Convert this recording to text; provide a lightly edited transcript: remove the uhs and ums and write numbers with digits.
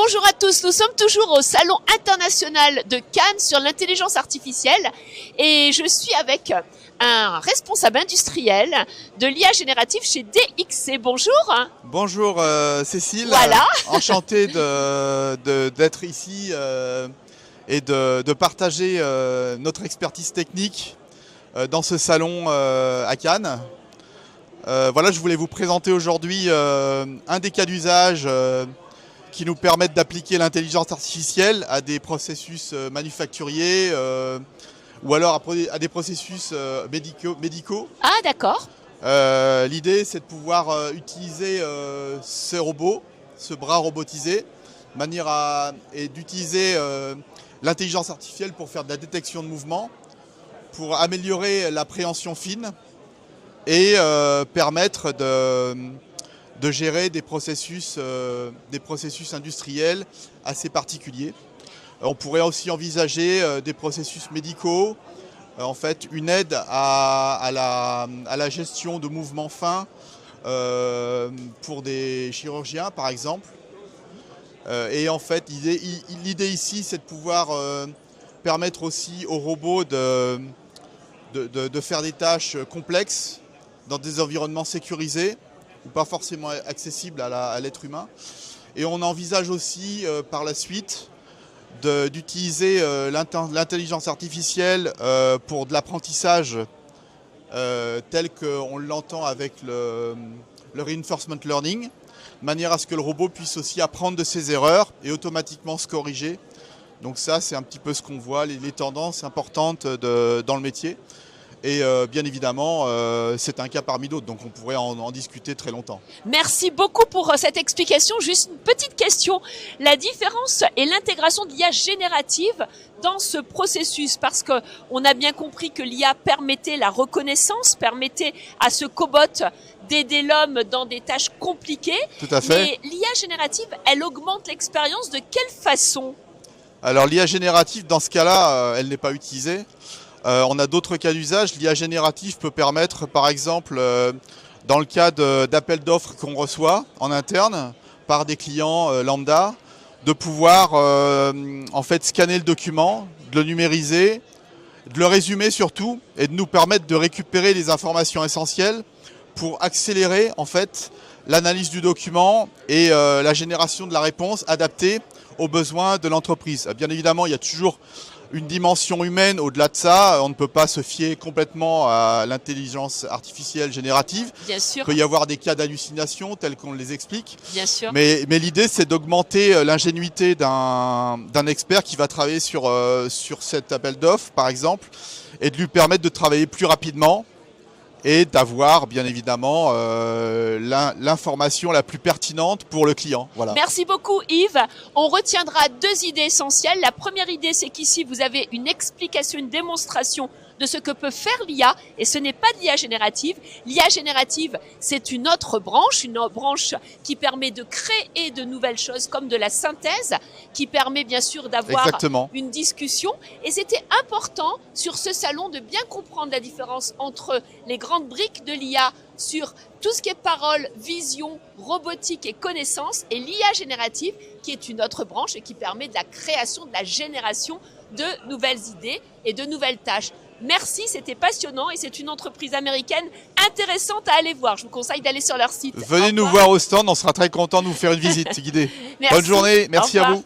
Bonjour à tous, nous sommes toujours au Salon international de Cannes sur l'intelligence artificielle et je suis avec un responsable industriel de l'IA générative chez DXC. Bonjour. Bonjour Cécile, Voilà. Enchanté d'être ici et de partager notre expertise technique dans ce salon à Cannes. Voilà, je voulais vous présenter aujourd'hui un des cas d'usage qui nous permettent d'appliquer l'intelligence artificielle à des processus manufacturiers ou alors à des processus médicaux. Ah d'accord. L'idée, c'est de pouvoir utiliser ce robot, ce bras robotisé, et d'utiliser l'intelligence artificielle pour faire de la détection de mouvement, pour améliorer l'appréhension fine et permettre de gérer des processus industriels assez particuliers. On pourrait aussi envisager des processus médicaux, en fait une aide à la gestion de mouvements fins pour des chirurgiens par exemple. Et en fait l'idée ici, c'est de pouvoir permettre aussi aux robots de faire des tâches complexes dans des environnements sécurisés ou pas forcément accessibles à l'être humain. Et on envisage aussi par la suite d'utiliser l'intelligence artificielle pour de l'apprentissage tel qu'on l'entend avec le reinforcement learning, de manière à ce que le robot puisse aussi apprendre de ses erreurs et automatiquement se corriger. Donc ça, c'est un petit peu ce qu'on voit, les tendances importantes dans le métier. Et bien évidemment, c'est un cas parmi d'autres, donc on pourrait en discuter très longtemps. Merci beaucoup pour cette explication. Juste une petite question. La différence et l'intégration de l'IA générative dans ce processus, parce que on a bien compris que l'IA permettait la reconnaissance, permettait à ce cobot d'aider l'homme dans des tâches compliquées. Tout à fait. Mais l'IA générative, elle augmente l'expérience de quelle façon ? Alors l'IA générative, dans ce cas-là, elle n'est pas utilisée. On a d'autres cas d'usage. L'IA générative peut permettre, par exemple, dans le cas d'appels d'offres qu'on reçoit en interne par des clients lambda, de pouvoir en fait scanner le document, de le numériser, de le résumer surtout, et de nous permettre de récupérer les informations essentielles pour accélérer en fait l'analyse du document et la génération de la réponse adaptée aux besoins de l'entreprise. Bien évidemment, il y a toujours une dimension humaine au-delà de ça. On ne peut pas se fier complètement à l'intelligence artificielle générative. Bien sûr. Il peut y avoir des cas d'hallucination tels qu'on les explique. Bien sûr. Mais l'idée, c'est d'augmenter l'ingénuité d'un expert qui va travailler sur cet appel d'offres, par exemple, et de lui permettre de travailler plus rapidement et d'avoir bien évidemment l'information la plus pertinente pour le client. Voilà. Merci beaucoup Yves. On retiendra deux idées essentielles. La première idée, c'est qu'ici vous avez une explication, une démonstration de ce que peut faire l'IA, et ce n'est pas de l'IA générative. L'IA générative, c'est une autre branche qui permet de créer de nouvelles choses comme de la synthèse, qui permet bien sûr d'avoir une discussion. Et c'était important sur ce salon de bien comprendre la différence entre les grandes briques de l'IA sur tout ce qui est parole, vision, robotique et connaissance, et l'IA générative qui est une autre branche et qui permet de la création, de la génération de nouvelles idées et de nouvelles tâches. Merci, c'était passionnant et c'est une entreprise américaine intéressante à aller voir. Je vous conseille d'aller sur leur site. Venez nous voir au stand, on sera très content de vous faire une visite guidée. Merci. Bonne journée, merci à vous.